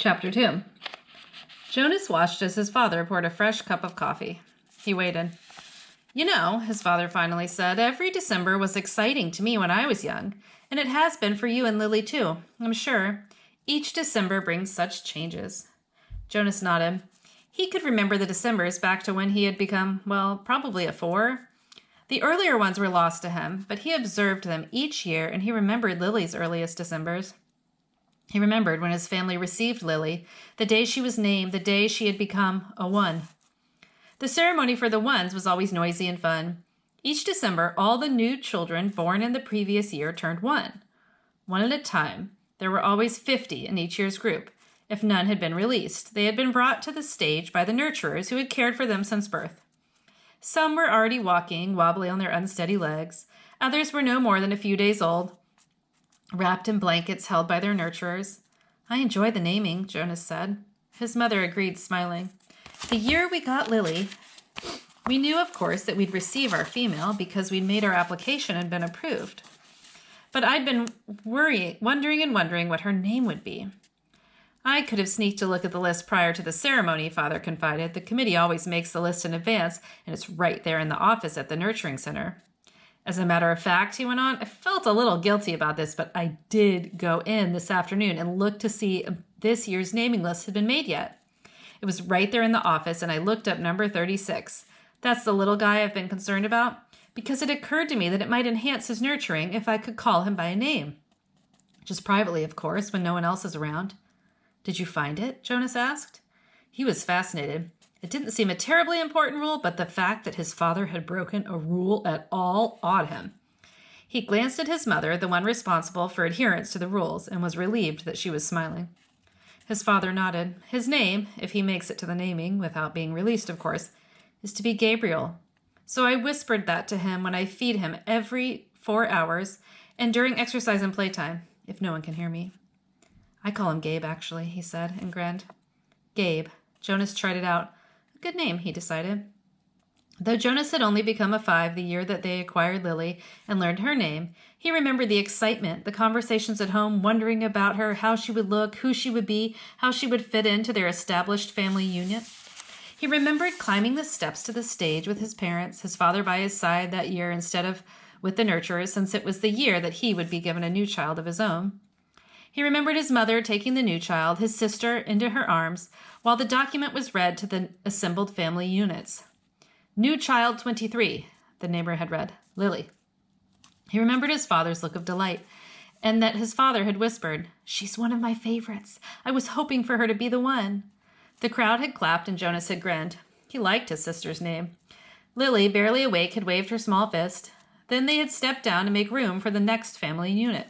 Chapter 2. Jonas watched as his father poured a fresh cup of coffee. He waited. "You know," his father finally said, "every December was exciting to me when I was young, and it has been for you and Lily too, I'm sure. Each December brings such changes." Jonas nodded. He could remember the Decembers back to when he had become, well, probably a 4. The earlier ones were lost to him, but he observed them each year, and he remembered Lily's earliest Decembers. He remembered when his family received Lily, the day she was named, the day she had become a 1. The ceremony for the 1s was always noisy and fun. Each December, all the new children born in the previous year turned 1. One at a time. There were always 50 in each year's group. If none had been released, they had been brought to the stage by the nurturers who had cared for them since birth. Some were already walking, wobbly on their unsteady legs. Others were no more than a few days old, wrapped in blankets held by their nurturers. "I enjoy the naming," Jonas said. His mother agreed, smiling. "The year we got Lily, we knew, of course, that we'd receive our female because we'd made our application and been approved. But I'd been wondering what her name would be." "I could have sneaked a look at the list prior to the ceremony," Father confided. "The committee always makes the list in advance, and it's right there in the office at the nurturing center." "As a matter of fact," he went on, "I felt a little guilty about this, but I did go in this afternoon and look to see if this year's naming list had been made yet. It was right there in the office, and I looked up number 36. That's the little guy I've been concerned about, because it occurred to me that it might enhance his nurturing if I could call him by a name. Just privately, of course, when no one else is around." "Did you find it?" Jonas asked. He was fascinated. It didn't seem a terribly important rule, but the fact that his father had broken a rule at all awed him. He glanced at his mother, the one responsible for adherence to the rules, and was relieved that she was smiling. His father nodded. "His name, if he makes it to the naming, without being released, of course, is to be Gabriel. So I whispered that to him when I feed him every 4 hours and during exercise and playtime, if no one can hear me." "I call him Gabe, actually," he said, and grinned. Gabe. Jonas tried it out. A good name, he decided. Though Jonas had only become a 5 the year that they acquired Lily and learned her name, he remembered the excitement, the conversations at home, wondering about her, how she would look, who she would be, how she would fit into their established family union. He remembered climbing the steps to the stage with his parents, his father by his side that year instead of with the nurturers, since it was the year that he would be given a new child of his own. He remembered his mother taking the new child, his sister, into her arms, while the document was read to the assembled family units. "New child 23, the neighbor had read, Lily." He remembered his father's look of delight, and that his father had whispered, "She's one of my favorites. I was hoping for her to be the one." The crowd had clapped and Jonas had grinned. He liked his sister's name. Lily, barely awake, had waved her small fist. Then they had stepped down to make room for the next family unit.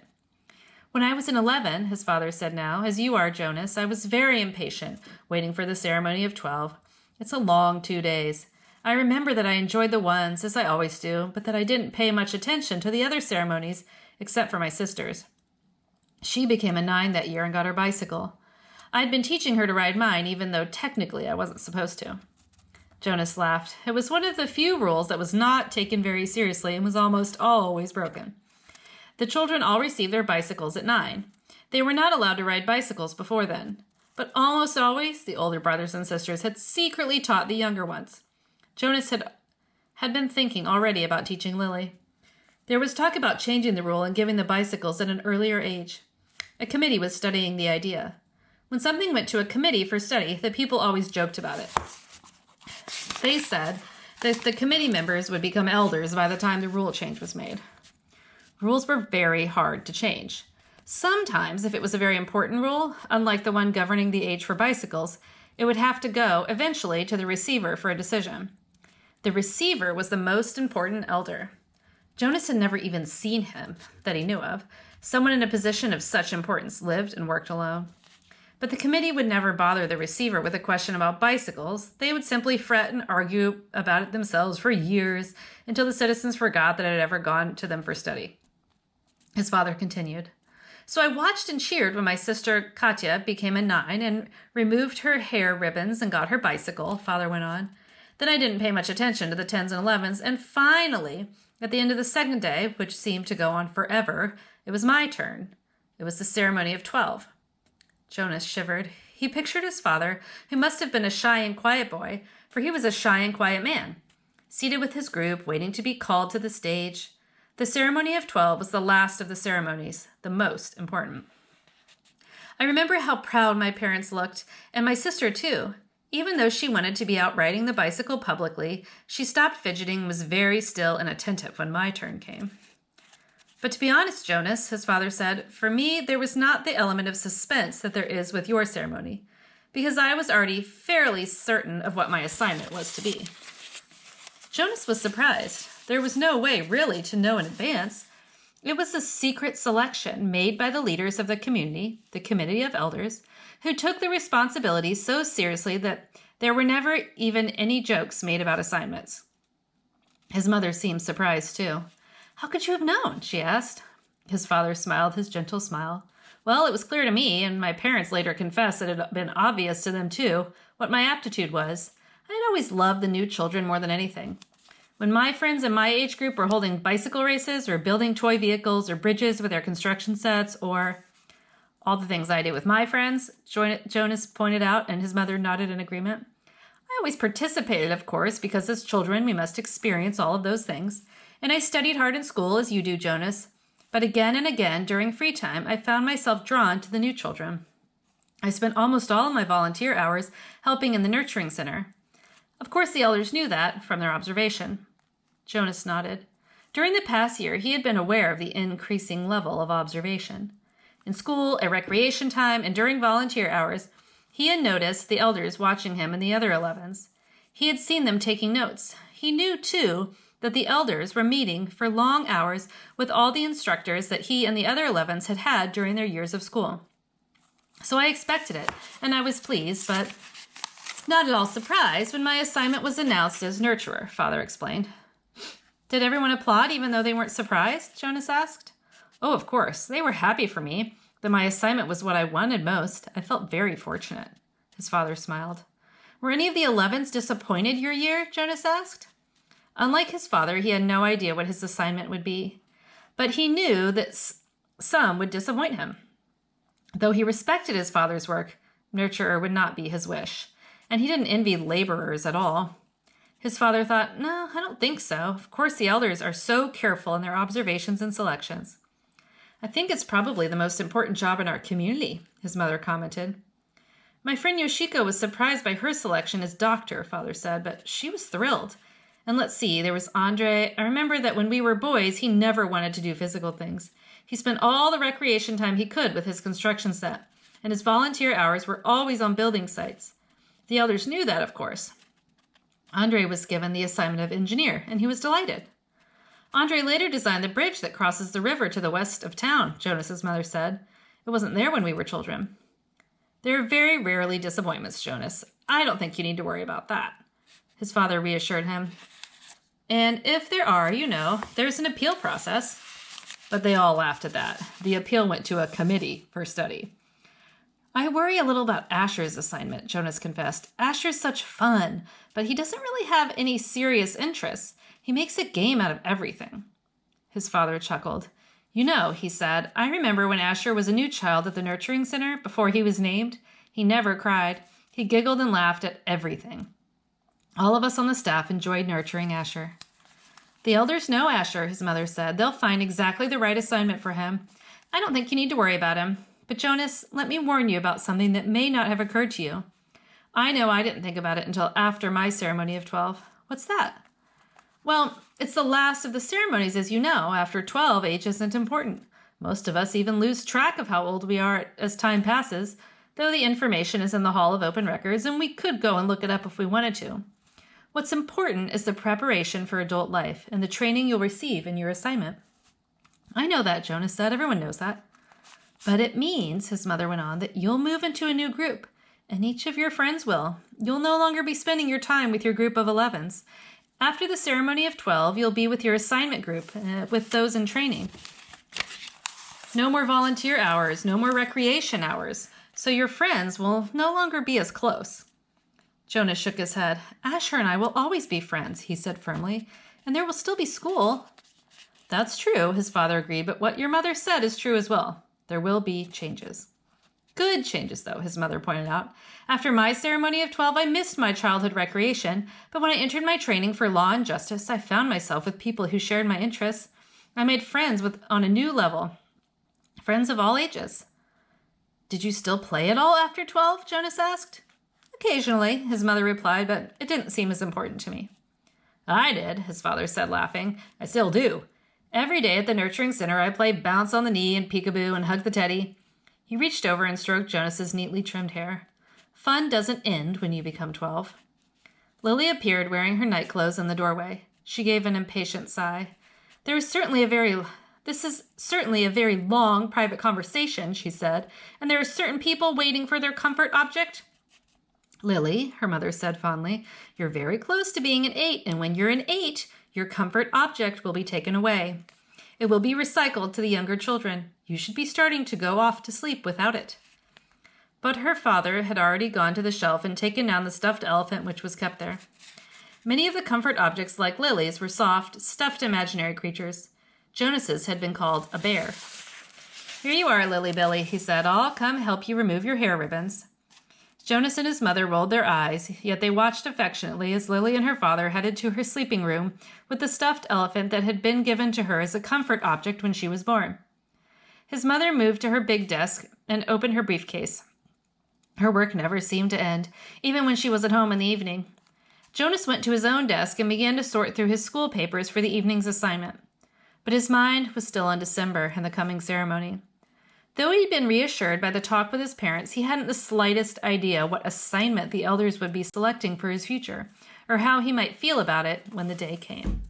"When I was in 11, his father said now, as you are, Jonas, I was very impatient, waiting for the ceremony of 12. It's a long 2 days. I remember that I enjoyed the 1s, as I always do, but that I didn't pay much attention to the other ceremonies, except for my sister's. She became a 9 that year and got her bicycle. I'd been teaching her to ride mine, even though technically I wasn't supposed to." Jonas laughed. It was one of the few rules that was not taken very seriously and was almost always broken. The children all received their bicycles at 9. They were not allowed to ride bicycles before then. But almost always, the older brothers and sisters had secretly taught the younger ones. Jonas had been thinking already about teaching Lily. There was talk about changing the rule and giving the bicycles at an earlier age. A committee was studying the idea. When something went to a committee for study, the people always joked about it. They said that the committee members would become elders by the time the rule change was made. Rules were very hard to change. Sometimes, if it was a very important rule, unlike the one governing the age for bicycles, it would have to go, eventually, to the receiver for a decision. The receiver was the most important elder. Jonas had never even seen him, that he knew of. Someone in a position of such importance lived and worked alone. But the committee would never bother the receiver with a question about bicycles. They would simply fret and argue about it themselves for years until the citizens forgot that it had ever gone to them for study. His father continued. "So I watched and cheered when my sister Katya became a 9 and removed her hair ribbons and got her bicycle," Father went on. "Then I didn't pay much attention to the 10s and 11s, and finally, at the end of the second day, which seemed to go on forever, it was my turn. It was the ceremony of 12. Jonas shivered. He pictured his father, who must have been a shy and quiet boy, for he was a shy and quiet man, seated with his group, waiting to be called to the stage. The ceremony of 12 was the last of the ceremonies, the most important. I remember how proud my parents looked, and my sister too. Even though she wanted to be out riding the bicycle publicly, she stopped fidgeting and was very still and attentive when my turn came. But to be honest, Jonas, his father said, for me there was not the element of suspense that there is with your ceremony, because I was already fairly certain of what my assignment was to be. Jonas was surprised. There was no way really to know in advance. It was a secret selection made by the leaders of the community, the committee of elders, who took the responsibility so seriously that there were never even any jokes made about assignments. His mother seemed surprised too. How could you have known? She asked. His father smiled his gentle smile. Well, it was clear to me, and my parents later confessed that it had been obvious to them too, what my aptitude was. I had always loved the new children more than anything. When my friends in my age group were holding bicycle races or building toy vehicles or bridges with their construction sets or all the things I did with my friends, Jonas pointed out, and his mother nodded in agreement. I always participated, of course, because as children we must experience all of those things, and I studied hard in school as you do, Jonas. But again and again, during free time, I found myself drawn to the new children. I spent almost all of my volunteer hours helping in the nurturing center. Of course, the elders knew that from their observation. Jonas nodded. During the past year, he had been aware of the increasing level of observation. In school, at recreation time, and during volunteer hours, he had noticed the elders watching him and the other 11s. He had seen them taking notes. He knew, too, that the elders were meeting for long hours with all the instructors that he and the other 11s had had during their years of school. So I expected it, and I was pleased, but not at all surprised when my assignment was announced as nurturer, Father explained. Did everyone applaud even though they weren't surprised? Jonas asked. Oh, of course. They were happy for me, that my assignment was what I wanted most. I felt very fortunate. His father smiled. Were any of the 11s disappointed your year? Jonas asked. Unlike his father, he had no idea what his assignment would be, but he knew that some would disappoint him. Though he respected his father's work, nurturer would not be his wish, and he didn't envy laborers at all. His father thought, no, I don't think so. Of course, the elders are so careful in their observations and selections. I think it's probably the most important job in our community, his mother commented. My friend Yoshiko was surprised by her selection as doctor, Father said, but she was thrilled. And let's see, there was Andre. I remember that when we were boys, he never wanted to do physical things. He spent all the recreation time he could with his construction set, and his volunteer hours were always on building sites. The elders knew that, of course. Andre was given the assignment of engineer, and he was delighted. Andre later designed the bridge that crosses the river to the west of town, Jonas's mother said. It wasn't there when we were children. There are very rarely disappointments, Jonas. I don't think you need to worry about that. His father reassured him. And if there are, there's an appeal process. But they all laughed at that. The appeal went to a committee for study. I worry a little about Asher's assignment, Jonas confessed. Asher's such fun, but he doesn't really have any serious interests. He makes a game out of everything. His father chuckled. He said, I remember when Asher was a new child at the nurturing center before he was named. He never cried. He giggled and laughed at everything. All of us on the staff enjoyed nurturing Asher. The elders know Asher, his mother said. They'll find exactly the right assignment for him. I don't think you need to worry about him. But Jonas, let me warn you about something that may not have occurred to you. I know I didn't think about it until after my ceremony of 12. What's that? Well, it's the last of the ceremonies, as you know. After 12, age isn't important. Most of us even lose track of how old we are as time passes, though the information is in the Hall of Open Records, and we could go and look it up if we wanted to. What's important is the preparation for adult life and the training you'll receive in your assignment. I know that, Jonas said. Everyone knows that. But it means, his mother went on, that you'll move into a new group, and each of your friends will. You'll no longer be spending your time with your group of 11s. After the ceremony of 12, you'll be with your assignment group, with those in training. No more volunteer hours, no more recreation hours, so your friends will no longer be as close. Jonas shook his head. Asher and I will always be friends, he said firmly, and there will still be school. That's true, his father agreed, but what your mother said is true as well. There will be changes. Good changes, though, his mother pointed out. After my ceremony of 12, I missed my childhood recreation, but when I entered my training for law and justice, I found myself with people who shared my interests. I made friends on a new level, friends of all ages. Did you still play at all after 12? Jonas asked. Occasionally, his mother replied, but it didn't seem as important to me. I did, his father said, laughing. I still do. Every day at the nurturing center, I play bounce on the knee and peekaboo and hug the teddy. He reached over and stroked Jonas's neatly trimmed hair. Fun doesn't end when you become 12. Lily appeared wearing her nightclothes in the doorway. She gave an impatient sigh. This is certainly a very long private conversation, she said, and there are certain people waiting for their comfort object. Lily, her mother said fondly, you're very close to being an 8, and when you're an 8, your comfort object will be taken away. It will be recycled to the younger children. You should be starting to go off to sleep without it. But her father had already gone to the shelf and taken down the stuffed elephant which was kept there. Many of the comfort objects, like Lily's, were soft, stuffed imaginary creatures. Jonas's had been called a bear. Here you are, Lily Billy, he said. I'll come help you remove your hair ribbons. Jonas and his mother rolled their eyes, yet they watched affectionately as Lily and her father headed to her sleeping room with the stuffed elephant that had been given to her as a comfort object when she was born. His mother moved to her big desk and opened her briefcase. Her work never seemed to end, even when she was at home in the evening. Jonas went to his own desk and began to sort through his school papers for the evening's assignment. But his mind was still on December and the coming ceremony. Though he'd been reassured by the talk with his parents, he hadn't the slightest idea what assignment the elders would be selecting for his future, or how he might feel about it when the day came.